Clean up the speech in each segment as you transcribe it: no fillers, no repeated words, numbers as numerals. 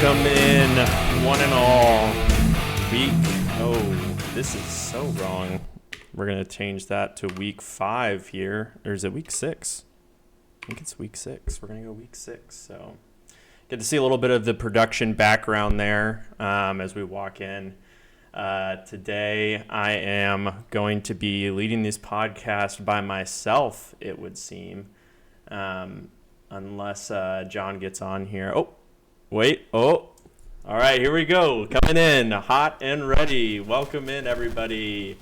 Welcome in, one and all. This is so wrong. We're going to change that to week 5 here. Or is it week 6? I think it's week 6. We're going to go week 6. So get to see a little bit of the production background there as we walk in. Today, I am going to be leading this podcast by myself, it would seem. Unless John gets on here. All right, here we go. Coming in hot and ready. Welcome in, everybody.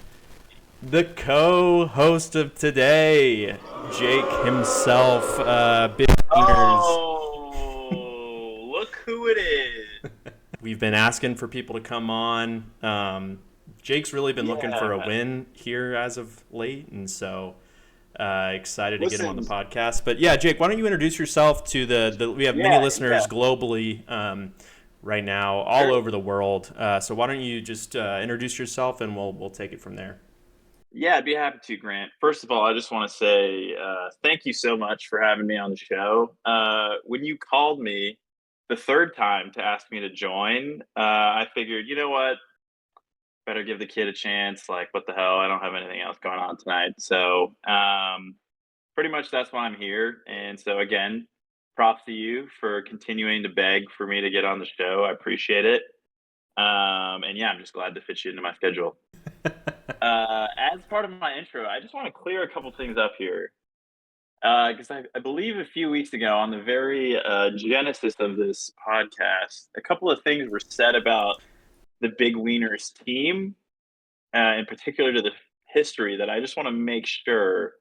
The co-host of today, Jake himself. Big Oh, look who it is. We've been asking for people to come on. Jake's really been looking for a win here as of late, and so excited to get him on the podcast. But yeah, Jake, why don't you introduce yourself to the we have many listeners globally right now, all over the world. So why don't you just introduce yourself, and we'll take it from there. Yeah, I'd be happy to, Grant. First of all, I just want to say thank you so much for having me on the show. When you called me the third time to ask me to join, I figured, you know what? Better give the kid a chance. Like, what the hell? I don't have anything else going on tonight. So pretty much that's why I'm here. And so, again, props to you for continuing to beg for me to get on the show. I appreciate it. And yeah, I'm just glad to fit you into my schedule. As part of my intro, I just want to clear a couple things up here. Because I believe a few weeks ago on the very genesis of this podcast, a couple of things were said about the Big Wieners team, in particular to the history, that I just want to make sure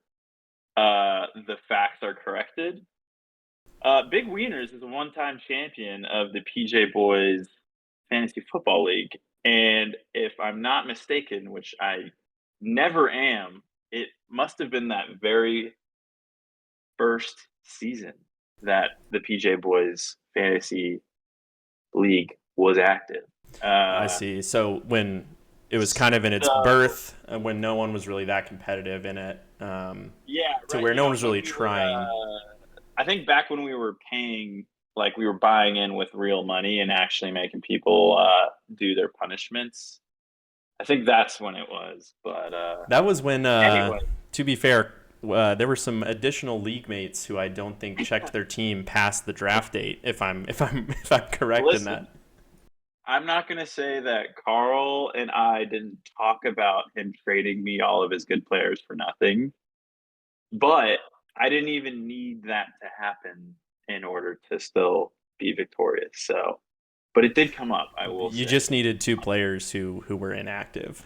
the facts are corrected. Big Wieners is a one-time champion of the PJ Boys Fantasy Football League. And if I'm not mistaken, which I never am, it must have been that very first season that the PJ Boys Fantasy League was active. I see. So when it was kind of in its birth, when no one was really that competitive in it, where no one was really trying. I think back when we were paying, like we were buying in with real money and actually making people do their punishments. I think that's when it was. But that was when, anyway. To be fair, there were some additional league mates who I don't think checked their team past the draft date. If I'm correct in that. I'm not going to say that Carl and I didn't talk about him trading me all of his good players for nothing, but I didn't even need that to happen in order to still be victorious. So, but it did come up, I will say. You just needed 2 players who were inactive.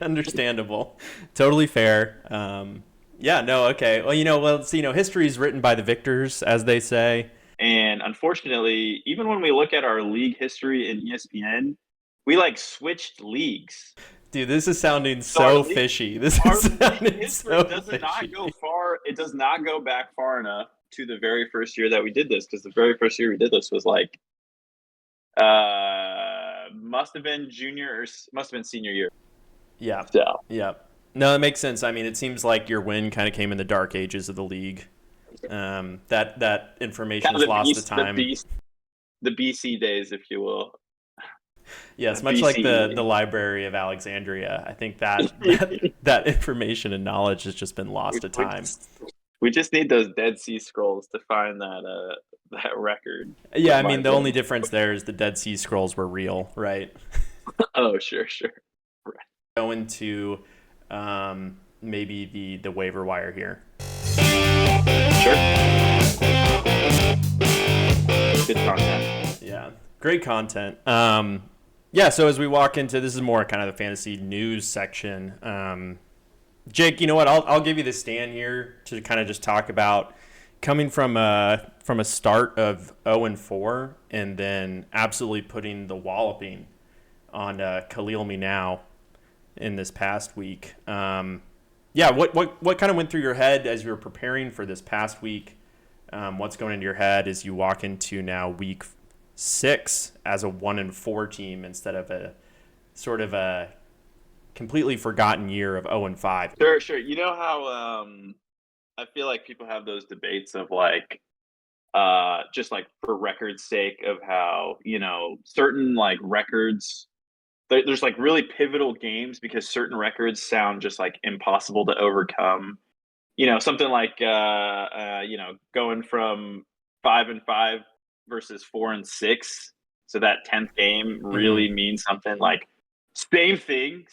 Understandable. Totally fair. Okay. Well, history is written by the victors, as they say. And unfortunately, even when we look at our league history in ESPN, we switched leagues. Dude, this is sounding so fishy. This is sounding so fishy. It does not go back far enough to the very first year that we did this, because the very first year we did this was must have been senior year. Yeah. So. Yeah. No, it makes sense. I mean, it seems like your win kind of came in the dark ages of the league. That information is lost to time. The BC days, if you will. Yes, much like the Library of Alexandria. I think that information and knowledge has just been lost to time. We just need those Dead Sea Scrolls to find that record. Yeah, I mean, the only difference there is the Dead Sea Scrolls were real, right? Oh, sure. Right. Go into maybe the waiver wire here. Sure. Good content. Yeah, great content. So as we walk into, this is more kind of the fantasy news section. Jake, you know what? I'll give you the stand here to kind of just talk about coming from a start of 0-4 and then absolutely putting the walloping on Khalil Meow in this past week. What kind of went through your head as you were preparing for this past week? What's going into your head as you walk into now week 6 as a 1-4 team instead of a sort of a completely forgotten year of 0-5? Sure. You know how I feel like people have those debates of like, just like for record's sake of how, certain like records, there's like really pivotal games because certain records sound just like impossible to overcome. Something like, going from 5-5 versus 4-6. So that 10th game Hmm. really means something like same thing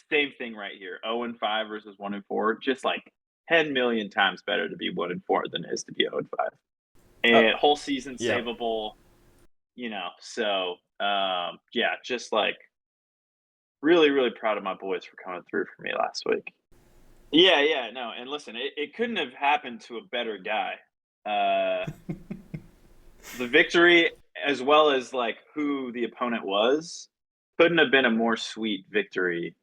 right here. 0-5 versus 1-4, just like 10 million times better to be 1-4 than it is to be 0-5. Oh, And whole season yeah. savable, so yeah, just like really, really proud of my boys for coming through for me last week. Yeah, yeah, no, and listen, it couldn't have happened to a better guy. Uh, the victory, as well as like who the opponent was, couldn't have been a more sweet victory.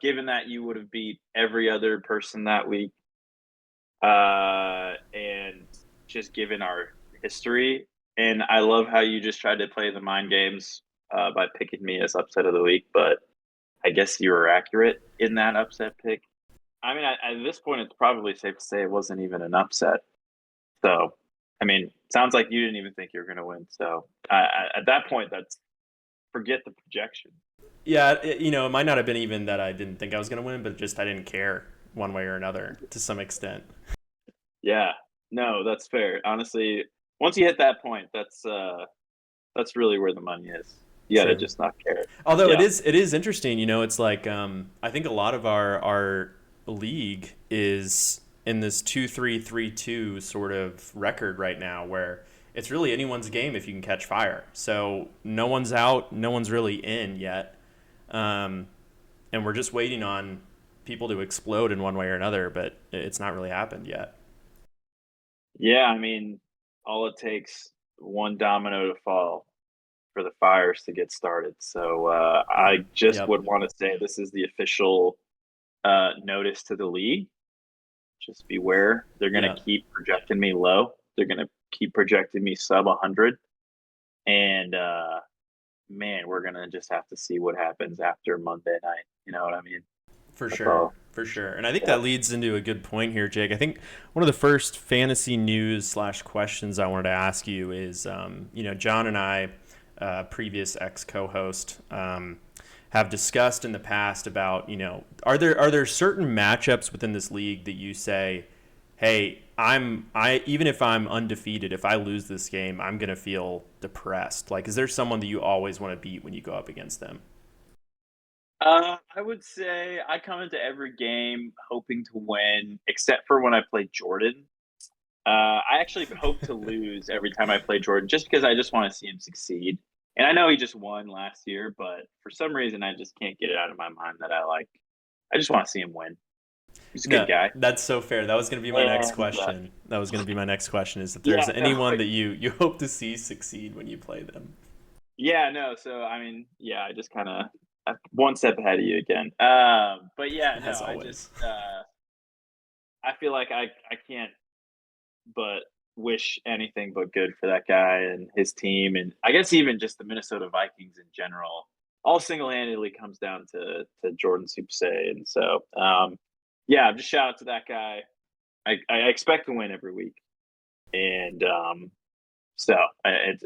Given that you would have beat every other person that week, and just given our history, and I love how you just tried to play the mind games by picking me as upset of the week, but I guess you were accurate in that upset pick. I mean, at this point, it's probably safe to say it wasn't even an upset. So, I mean, sounds like you didn't even think you were going to win. So, at that point, that's forget the projection. Yeah, it might not have been even that I didn't think I was going to win, but just I didn't care one way or another to some extent. Yeah, no, that's fair. Honestly, once you hit that point, that's really where the money is. You got to True. just not care. Although it Yeah, is it is interesting, it's like I think a lot of our league is in this 2-3-3-2 sort of record right now where it's really anyone's game if you can catch fire. So no one's out, no one's really in yet. Um, and we're just waiting on people to explode in one way or another, but it's not really happened yet. yeah. I mean, all it takes one domino to fall for the fires to get started. So I just Yep. would want to say this is the official notice to the league. Just beware. They're going to Yeah. keep projecting me low. They're going to keep projecting me sub 100. And man, we're going to just have to see what happens after Monday night. You know what I mean? For That's sure. all. For sure. And I think Yeah. that leads into a good point here, Jake. I think one of the first fantasy news slash questions I wanted to ask you is, John and I, previous ex co-host, have discussed in the past about, are there certain matchups within this league that you say, hey, I even if I'm undefeated, if I lose this game, I'm gonna feel depressed. Like, is there someone that you always want to beat when you go up against them? I would say I come into every game hoping to win, except for when I play Jordan. I actually hope to lose every time I play Jordan, just because I just want to see him succeed. And I know he just won last year, but for some reason I just can't get it out of my mind that I just want to see him win. He's a good No, guy. that's so fair. That was going to be my next And question. That was going to be my next question is if there's yeah, no, anyone that you hope to see succeed when you play them. yeah, no. So I mean, yeah, I just kind of one step ahead of you again. But yeah, no, As always. I feel like I can't but wish anything but good for that guy and his team, and I guess even just the Minnesota Vikings in general. All single handedly comes down to Jordan Supsay, and so yeah, just shout out to that guy. I expect to win every week, and so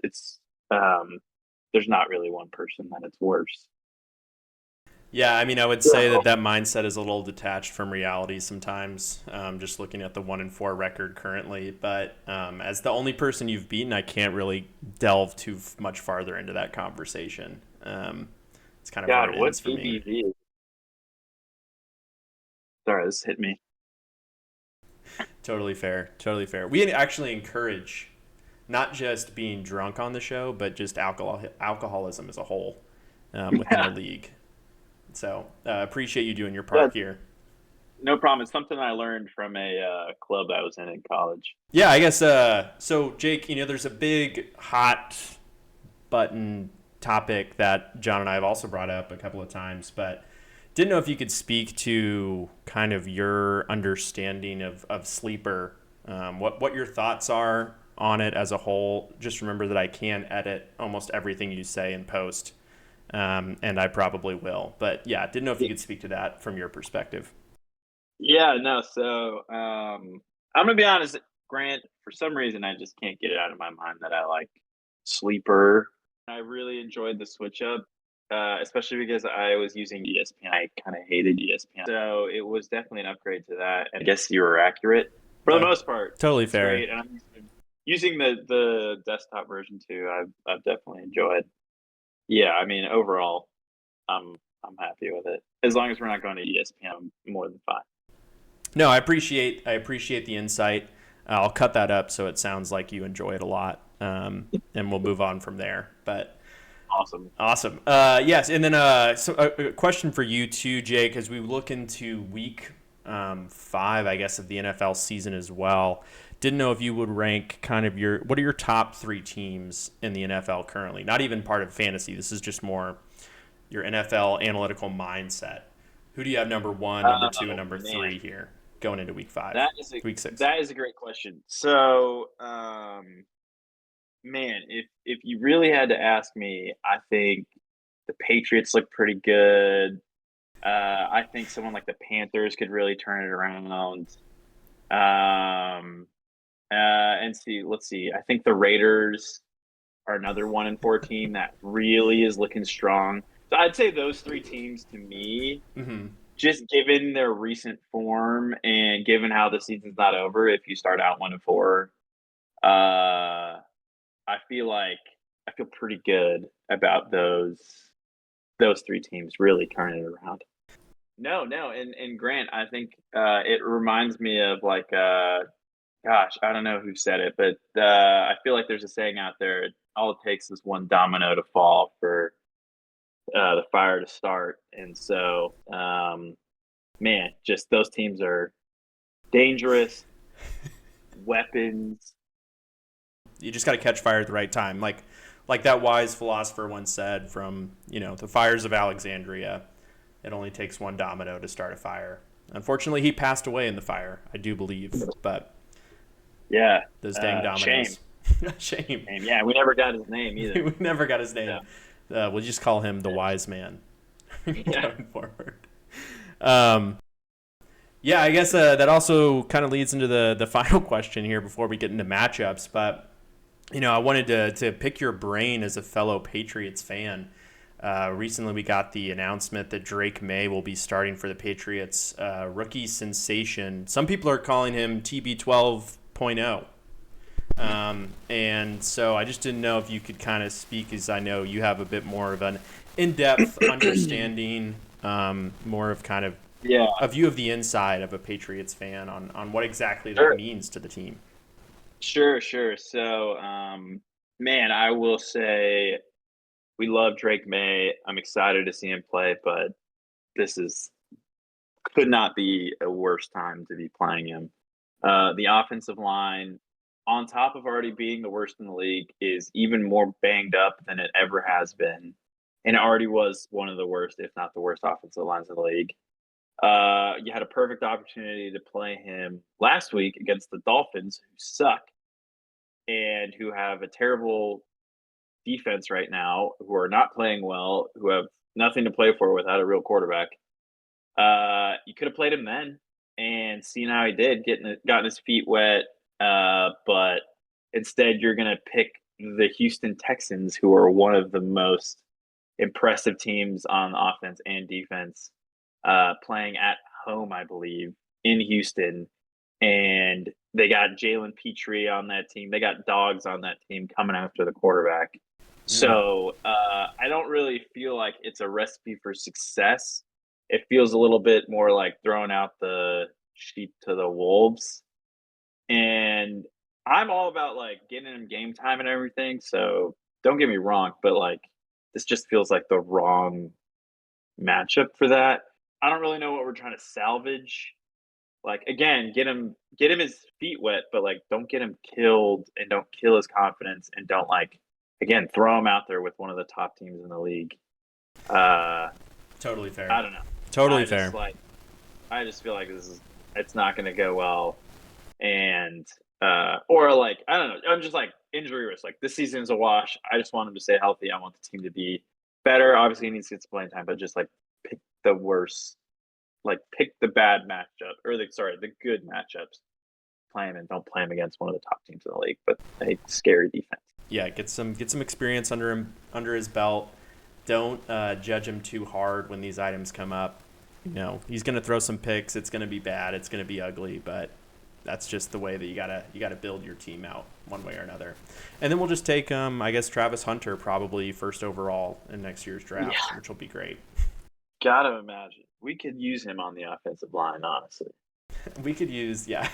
it's um, there's not really one person that it's worse. Yeah, I mean, I would say that mindset is a little detached from reality sometimes, just looking at the 1-4 record currently. But as the only person you've beaten, I can't really delve too much farther into that conversation. It's kind of where God, it what ends for me. ABV? Sorry, this hit me. Totally fair. Totally fair. We actually encourage not just being drunk on the show, but just alcoholism as a whole within the Yeah, league. So appreciate you doing your yeah, part here. no problem. It's something I learned from a club I was in college. Yeah, I guess. So Jake, there's a big hot button topic that John and I have also brought up a couple of times, but didn't know if you could speak to kind of your understanding of Sleeper, what your thoughts are on it as a whole. Just remember that I can edit almost everything you say in post, and I probably will. But yeah, didn't know if you could speak to that from your perspective. Yeah, no. So I'm gonna be honest. Grant, for some reason, I just can't get it out of my mind that I like Sleeper. I really enjoyed the switch up, especially because I was using ESPN. I kind of hated ESPN, so it was definitely an upgrade to that. And I guess you were accurate for the most part. Totally It's fair. great, and I'm using the desktop version too. I've definitely enjoyed. Yeah, I mean, overall, I'm happy with it. As long as we're not going to ESPN, I'm more than fine. No, I appreciate the insight. I'll cut that up so it sounds like you enjoy it a lot, and we'll move on from there. But Awesome. awesome. Yes, and then so a question for you too, Jake, as we look into week 5, I guess, of the NFL season as well. Didn't know if you would rank kind of what are your top 3 teams in the NFL currently? Not even part of fantasy. This is just more your NFL analytical mindset. Who do you have number 1, number 2, and Oh number man, 3 here going into week 5, that is a week 6? that is a great question. So, man, if you really had to ask me, I think the Patriots look pretty good. I think someone like the Panthers could really turn it around. Um, and let's see. I think the Raiders are another 1-14 that really is looking strong. So I'd say those 3 teams to me, Mm-hmm. just given their recent form and given how the season's not over, if you start out 1-4, I feel pretty good about those 3 teams really turning it around. No, no, and Grant, I think it reminds me of like gosh, I don't know who said it, but I feel like there's a saying out there: all it takes is one domino to fall for the fire to start. And so, man, just those teams are dangerous weapons. You just got to catch fire at the right time, like that wise philosopher once said. From the fires of Alexandria, it only takes one domino to start a fire. Unfortunately, he passed away in the fire, I do believe, but Yeah, those dang shame, dominoes. Shame. shame. Yeah, we never got his name either. We never got his name. Yeah, We'll just call him the wise man yeah, going forward. Um, yeah, I guess that also kind of leads into the final question here before we get into matchups. But I wanted to pick your brain as a fellow Patriots fan. Recently, we got the announcement that Drake May will be starting for the Patriots. Rookie sensation. Some people are calling him TB 12.0. And so I just didn't know if you could kind of speak, as I know you have a bit more of an in-depth understanding, more of kind of yeah. a view of the inside of a Patriots fan on what exactly that Sure, means to the team. sure, sure. So, man, I will say we love Drake May. I'm excited to see him play, but this is could not be a worse time to be playing him. The offensive line, on top of already being the worst in the league, is even more banged up than it ever has been, and it already was one of the worst, if not the worst, offensive lines in the league. You had a perfect opportunity to play him last week against the Dolphins, who suck and who have a terrible defense right now, who are not playing well, who have nothing to play for without a real quarterback. You could have played him then and seen how he did, gotten his feet wet. But instead, you're gonna pick the Houston Texans, who are one of the most impressive teams on offense and defense, playing at home, I believe, in Houston. And they got Jalen Petrie on that team. They got dogs on that team coming after the quarterback. Mm. So I don't really feel like it's a recipe for success. It feels a little bit more like throwing out the sheep to the wolves. And I'm all about like getting him game time and everything. So don't get me wrong, but like this just feels like the wrong matchup for that. I don't really know what we're trying to salvage. Like again, get him his feet wet, but like don't get him killed and don't kill his confidence and don't like again throw him out there with one of the top teams in the league. Uh Totally fair. I don't know. Totally I just fair. like I just feel like it's not gonna go well and or like I don't know, I'm just like injury risk. Like this season's a wash. I just want him to stay healthy. I want the team to be better. Obviously he needs to get some playing time, but just like pick the worst, like pick the bad matchup or the good matchups play him and don't play him against one of the top teams in the league. But a scary defense. Yeah, get some experience under his belt. Don't judge him too hard when these items come up. He's going to throw some picks. It's going to be bad. It's going to be ugly, but that's just the way that you gotta build your team out one way or another. And then we'll just take I guess Travis Hunter probably first overall in next year's draft, which will be great. Gotta imagine we could use him on the offensive line. Honestly, we could use the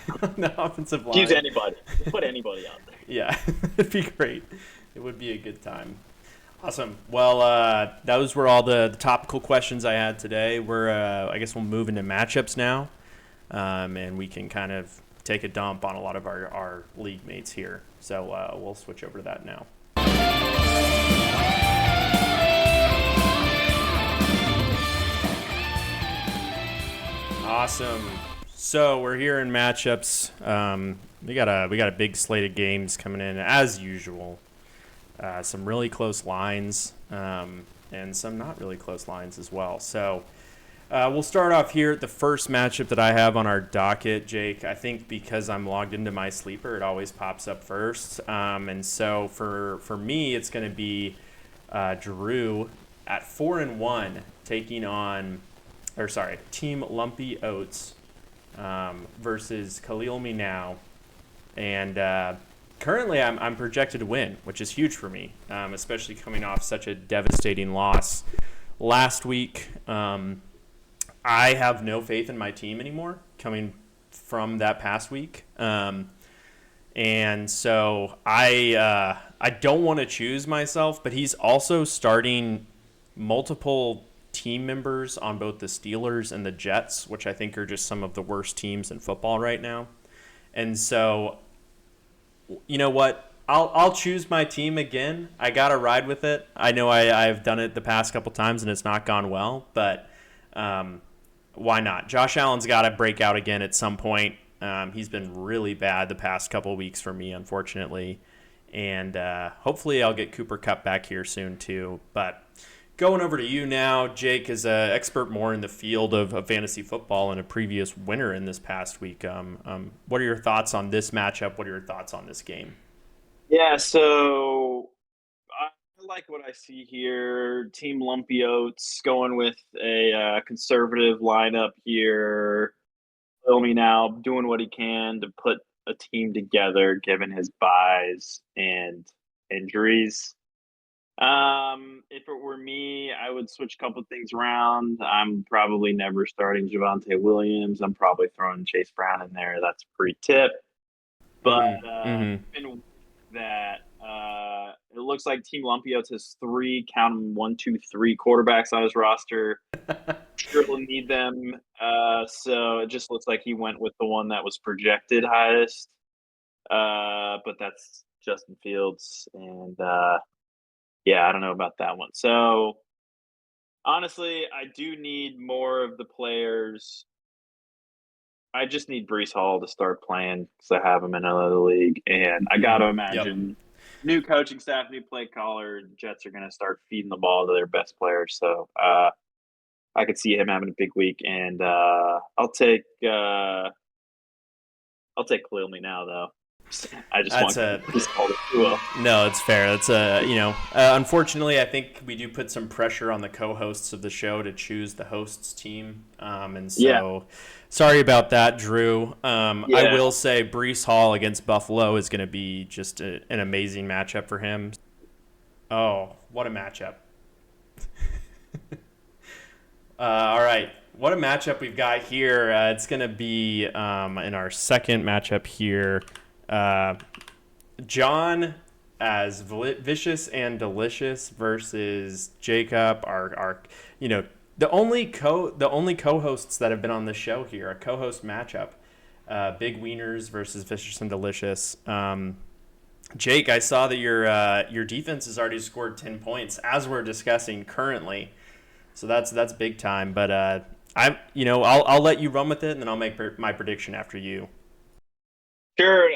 offensive line. Use anybody. Put anybody out there. Yeah, it'd be great. It would be a good time. Awesome. Well, those were all the topical questions I had today. I guess we'll move into matchups now, and we can kind of take a dump on a lot of our league mates here. So we'll switch over to that now. Awesome. So we're here in matchups. We got a big slate of games coming in as usual. Some really close lines, and some not really close lines as well. So we'll start off here at the first matchup that I have on our docket, Jake. I think because I'm logged into my sleeper, it always pops up first. And so for me, it's going to be Drew at 4-1 taking on, Team Lumpy Oats versus Khalil Me Now. And currently, I'm projected to win, which is huge for me, especially coming off such a devastating loss last week. I have no faith in my team anymore coming from that past week. And so I don't want to choose myself, but he's also starting multiple team members on both the Steelers and the Jets, which I think are just some of the worst teams in football right now. And so, you know what? I'll choose my team again. I got to ride with it. I know I've done it the past couple times and it's not gone well, but why not? Josh Allen's got to break out again at some point. He's been really bad the past couple of weeks for me, unfortunately. And hopefully I'll get Cooper Kupp back here soon too. But going over to you now, Jake is an expert more in the field of fantasy football and a previous winner in this past week. What are your thoughts on this matchup? What are your thoughts on this game? Yeah, so I like what I see here. Team Lumpy Oats going with a conservative lineup here. Me now doing what he can to put a team together given his buys and injuries. If it were me, I would switch a couple things around. I'm probably never starting Javonte Williams. I'm probably throwing Chase Brown in there. That's a free tip. But that it looks like Team Lumpy Oats has 3 quarterbacks on his roster. Sure will need them. So it just looks like he went with the one that was projected highest. But that's Justin Fields. And yeah, I don't know about that one. So honestly, I do need more of the players. I just need Breece Hall to start playing because I have him in another league. And I got to imagine new coaching staff, new play caller, the Jets are going to start feeding the ball to their best players. So I could see him having a big week. And I'll take Khalil Me Now, though. I just want Breece Hall to do well. No, it's fair. That's unfortunately, I think we do put some pressure on the co-hosts of the show to choose the hosts team, and so sorry about that, Drew. I will say Breece Hall against Buffalo is going to be just an amazing matchup for him. Oh, what a matchup! All right, what a matchup we've got here. It's going to be in our second matchup here. John as Vicious and Delicious versus Jacob, our the only co-hosts that have been on the show here, a co-host matchup. Big Wieners versus Vicious and Delicious. Jake, I saw that your defense has already scored 10 points as we're discussing currently, so that's big time. But I'll let you run with it, and then I'll make my prediction after you. Sure.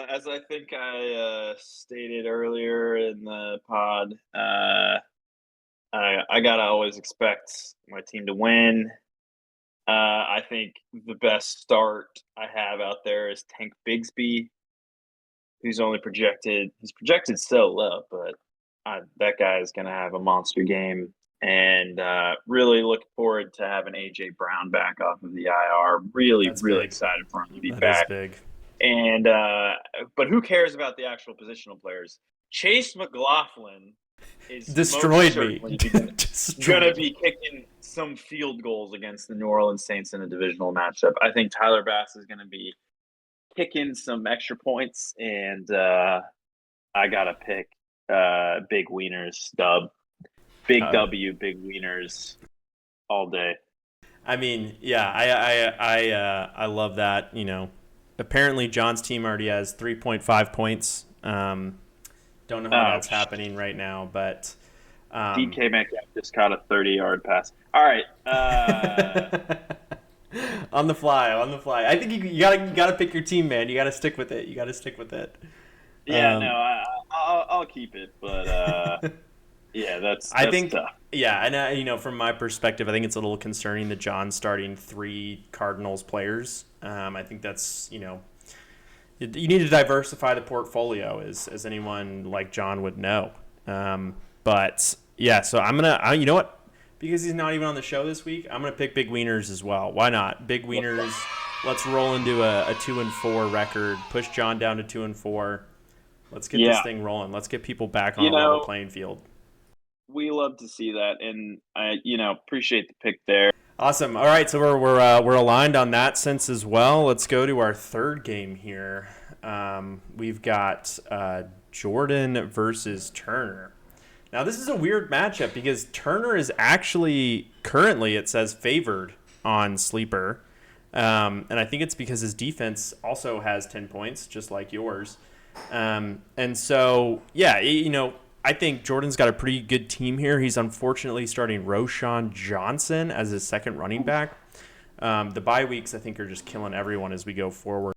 As I think I stated earlier in the pod, I gotta always expect my team to win. I think the best start I have out there is Tank Bigsby, who's only projected he's projected so low, but that guy is going to have a monster game. And really looking forward to having AJ Brown back off of the IR. Really, That's really big. excited for him to be That is back. big. And but who cares about the actual positional players? Chase McLaughlin is most Destroyed me. certainly going to Destroyed. be kicking some field goals against the New Orleans Saints in a divisional matchup. I think Tyler Bass is going to be kicking some extra points, and I got to pick big wieners dub. Big Uh, W, big wieners all day. I mean, yeah, I love that. Apparently John's team already has 3.5 points. Don't know how Oh, that's happening right now, but DK Metcalf just caught a 30-yard pass. All right. on the fly, on the fly. I think you gotta pick your team, man. You gotta stick with it. You gotta stick with it. Yeah, no, Um, I'll keep it, but yeah, I that's think, tough. yeah, and from my perspective, I think it's a little concerning that John's starting three Cardinals players. I think that's you need to diversify the portfolio, as anyone like John would know. But yeah, so you know what? Because he's not even on the show this week, I'm gonna pick Big Wieners as well. Why not? Big Wieners. Let's roll into a 2-4 record. Push John down to 2-4. Let's get this Yeah, thing rolling. Let's get people back on you a level know, playing field. we love to see that, and I, appreciate the pick there. Awesome. All right, so we're aligned on that sense as well. Let's go to our third game here. We've got Jordan versus Turner. Now this is a weird matchup because Turner is actually currently, it says, favored on Sleeper, and I think it's because his defense also has 10 points, just like yours. And so yeah, I think Jordan's got a pretty good team here. He's unfortunately starting Roshan Johnson as his second running back. The bye weeks, I think, are just killing everyone as we go forward.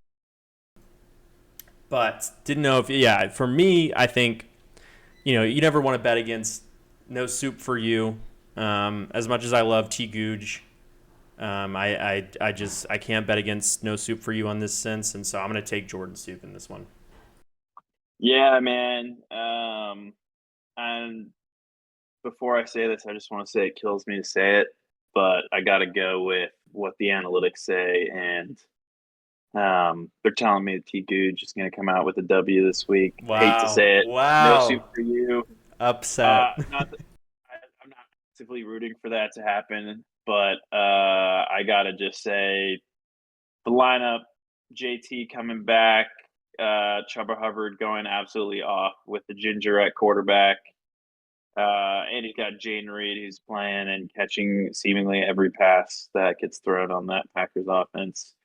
But didn't know if, yeah, for me, I think, you never want to bet against No Soup for You. As much as I love T. Googe, I can't bet against No Soup for You on this sense. And so I'm going to take Jordan Soup in this one. Yeah, man. And before I say this, I just want to say it kills me to say it, but I got to go with what the analytics say, and they're telling me that T. Googe is going to come out with a W this week. Hate to Wow. say it. No soup Wow. for you. Upset. Not that I'm not actively rooting for that to happen, but I gotta just say the lineup: JT coming back, Chuba Hubbard going absolutely off with the ginger at quarterback, and he's got Jaden Reed who's playing and catching seemingly every pass that gets thrown on that Packers offense.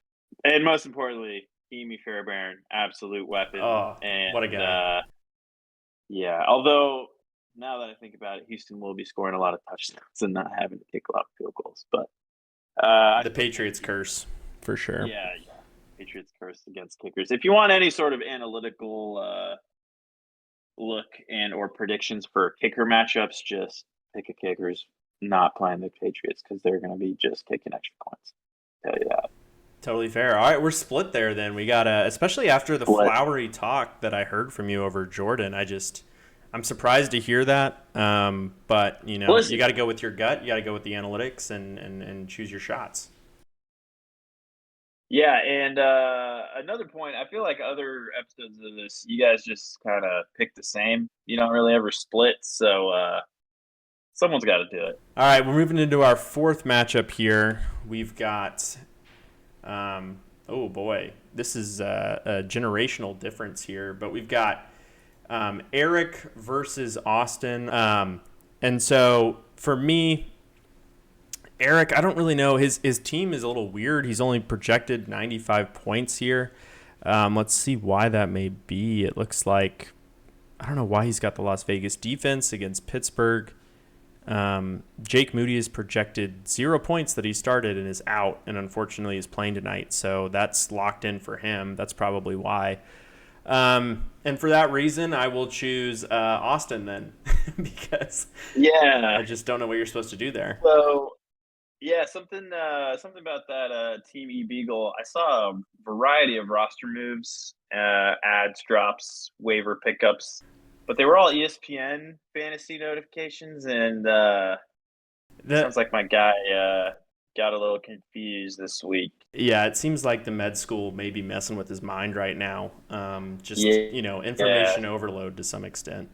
And most importantly, Amy Fairbairn, absolute weapon. Oh, what a And guy. yeah, although now that I think about it, Houston will be scoring a lot of touchdowns and not having to kick a lot of field goals. But I The still think, Patriots curse, for sure. yeah, Patriots curse against kickers. If you want any sort of analytical look and or predictions for kicker matchups, just pick a kicker's not playing the Patriots because they're going to be just kicking extra points. Tell you that. Totally fair. All right, we're split there then. We got especially after the What? flowery talk that I heard from you over Jordan. I'm surprised to hear that. But you Listen, got to go with your gut. You got to go with the analytics and choose your shots. yeah, and another point, I feel like other episodes of this, you guys just kind of pick the same. You don't really ever split, so someone's got to do it. All right, we're moving into our fourth matchup here. We've got, oh boy, this is a generational difference here, but we've got Eric versus Austin. And so for me, Eric, I don't really know. His team is a little weird. He's only projected 95 points here. Let's see why that may be. It looks like, I don't know why he's got the Las Vegas defense against Pittsburgh. Jake Moody is projected 0 points that he started and is out, and unfortunately is playing tonight. So that's locked in for him. That's probably why. And for that reason, I will choose Austin then, because Yeah. I just don't know what you're supposed to do there. So Yeah, something about that Team E Beagle. I saw a variety of roster moves, ads, drops, waiver pickups, but they were all ESPN fantasy notifications, and The sounds like my guy got a little confused this week. Yeah, it seems like the med school may be messing with his mind right now. Just Yeah, yeah, information overload to some extent.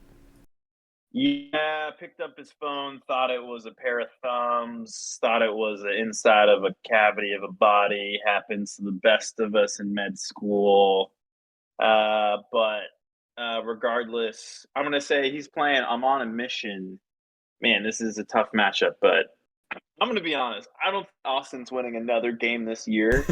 yeah. Picked up his phone, thought it was a pair of thumbs, thought it was the inside of a cavity of a body. Happens to the best of us in med school. But regardless, I'm gonna say he's playing. I'm on a mission. Man, this is a tough matchup, but I'm gonna be honest. I don't think Austin's winning another game this year,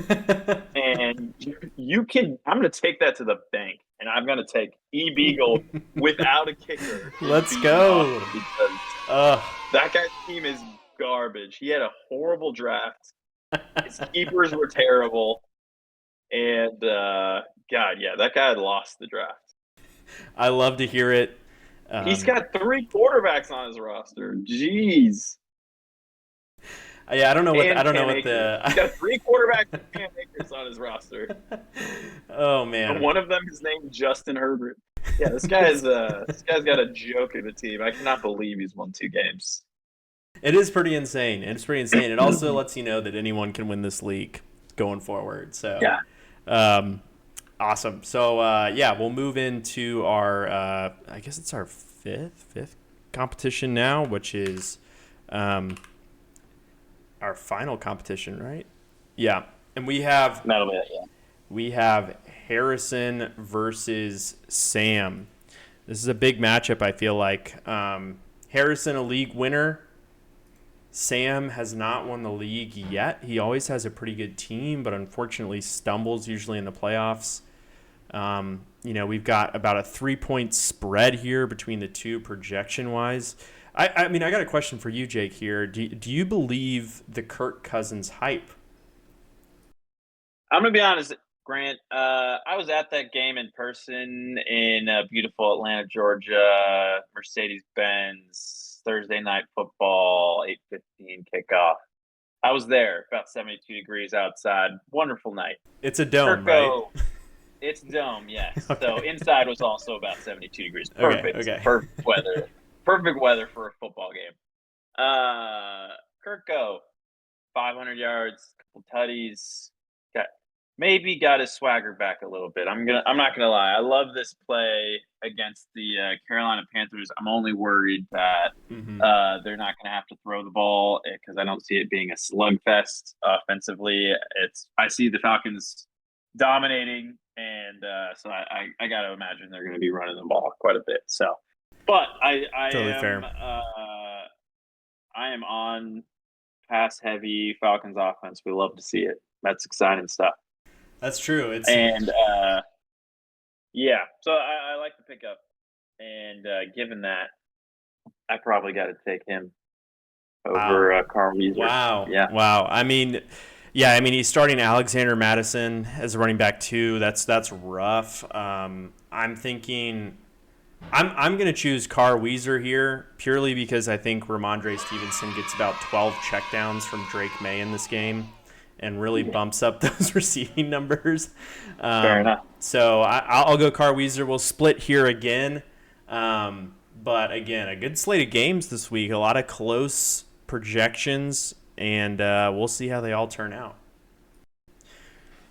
and you can. I'm gonna take that to the bank, and I'm gonna take E Beagle without a kicker in Let's beating go. Austin because Uh, that guy's team is garbage. He had a horrible draft. His keepers were terrible, and God, yeah, that guy had lost the draft. I love to hear it. He's Um, got 3 quarterbacks on his roster. Jeez. yeah, I And don't know Cam what Akers. He's got 3 quarterbacks and Cam Akers on his roster. oh And man, one of them is named Justin Herbert. Yeah, this guy's got a joke in the team. I cannot believe he's won 2 games. it is pretty insane. It's pretty insane. It also lets you know that anyone can win this league going forward. So, Yeah. um, awesome. So yeah, we'll move into our I guess it's our fifth competition now, which is um, our final competition, right? Yeah, and That'll be it, yeah. we have Harrison versus Sam. This is a big matchup. I feel like Harrison, a league winner. Sam has not won the league yet. He always has a pretty good team, but unfortunately stumbles usually in the playoffs. We've got about a 3-point spread here between the two projection wise. I mean, I got a question for you, Jake, here. Do you believe the Kirk Cousins hype? I'm gonna be honest, Grant. I was at that game in person in beautiful Atlanta, Georgia. Mercedes Benz Thursday night football, 8:15 kickoff. I was there, about 72 degrees outside. Wonderful night. It's a dome, right? Kirko, it's dome, yes. So Okay. inside was also about 72 degrees. Okay. Perfect, Okay. perfect weather. Perfect weather for a football game. Kirko, 500 yards, couple tutties. Got maybe got his swagger back a little bit. I'm not gonna lie. I love this play against the Carolina Panthers. I'm only worried that Mm-hmm. they're not gonna have to throw the ball because I don't see it being a slugfest offensively. I see the Falcons dominating, and so I got to imagine they're going to be running the ball quite a bit. So, but Totally fair. I am on pass heavy Falcons offense. We love to see it. That's exciting stuff. That's true. It's And yeah, so I like the pickup. And given that, I probably got to take him wow. over Carl Weezer. Wow. Yeah. Wow. I mean, yeah, I mean he's starting Alexander Madison as a running back too. That's rough. I'm thinking I'm gonna choose Carr Weezer here purely because I think Ramondre Stevenson gets about 12 checkdowns from Drake May in this game and really bumps up those receiving numbers. Fair enough. So I'll go Carr Weezer. We'll split here again. But again, a good slate of games this week. A lot of close projections, and we'll see how they all turn out.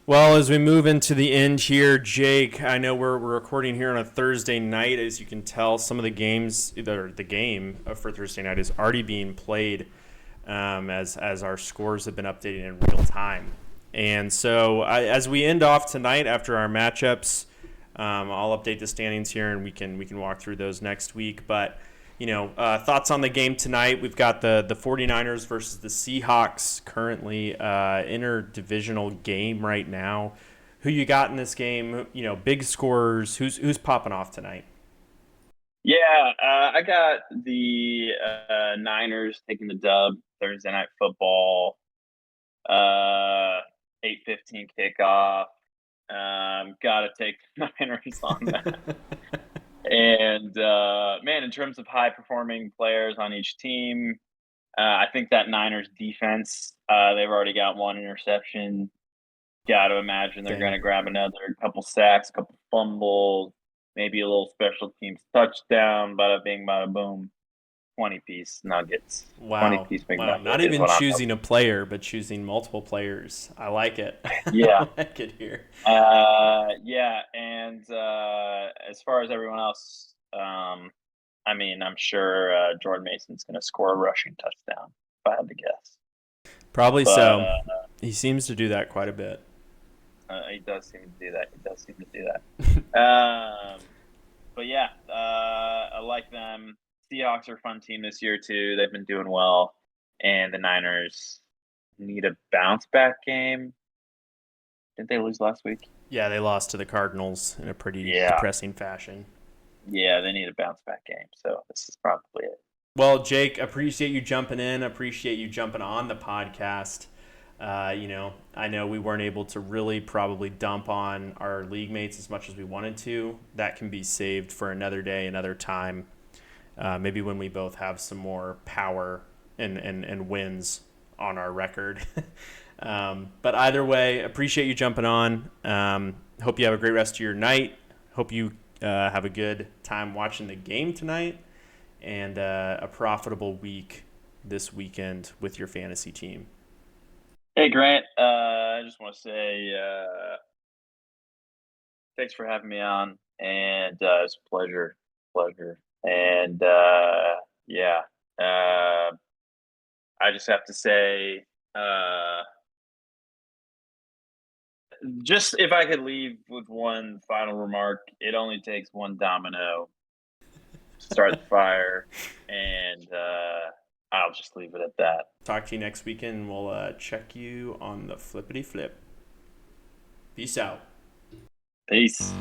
Well, as we move into the end here, Jake, I know we're recording here on a Thursday night. As you can tell, some of the games, the game for Thursday night is already being played as our scores have been updated in real time. And so as we end off tonight after our matchups, I'll update the standings here, and we can walk through those next week. But thoughts on the game tonight? We've got the 49ers versus the Seahawks currently interdivisional game right now. Who you got in this game? Big scorers. Who's popping off tonight? Yeah, I got the Niners taking the dub Thursday night football. 8:15 kickoff. Got to take the Niners on that. And man, in terms of high performing players on each team, I think that Niners defense, they've already got one interception. Got to imagine they're going to Dang. grab another couple sacks, couple fumbles, maybe a little special teams touchdown. Bada bing, bada boom. 20-piece Nuggets. Wow. 20-piece Wow. McNugget Not is even what I'm choosing hoping. a player, but choosing multiple players. I like it. Yeah. I like it here. Yeah. And as far as everyone else, I mean, I'm sure Jordan Mason's going to score a rushing touchdown, if I had to guess. Probably But so. He seems to do that quite a bit. he does seem to do that. He does seem to do that. But yeah, I like them. Seahawks are a fun team this year too. They've been doing well, and the Niners need a bounce back game. Didn't they lose last week? Yeah, they lost to the Cardinals in a pretty Yeah, depressing fashion. yeah, they need a bounce back game. So this is probably it. Well, Jake, appreciate you jumping in. Appreciate you jumping on the podcast. I know we weren't able to really probably dump on our league mates as much as we wanted to. That can be saved for another day, another time. Maybe when we both have some more power and wins on our record. But either way, appreciate you jumping on. Hope you have a great rest of your night. Hope you have a good time watching the game tonight and a profitable week this weekend with your fantasy team. Hey Grant, I just want to say thanks for having me on, and it's a pleasure. And yeah, I just have to say, just if I could leave with one final remark, it only takes one domino to start the fire, and I'll just leave it at that. Talk to you next weekend. We'll check you on the flippity flip. Peace out. Peace.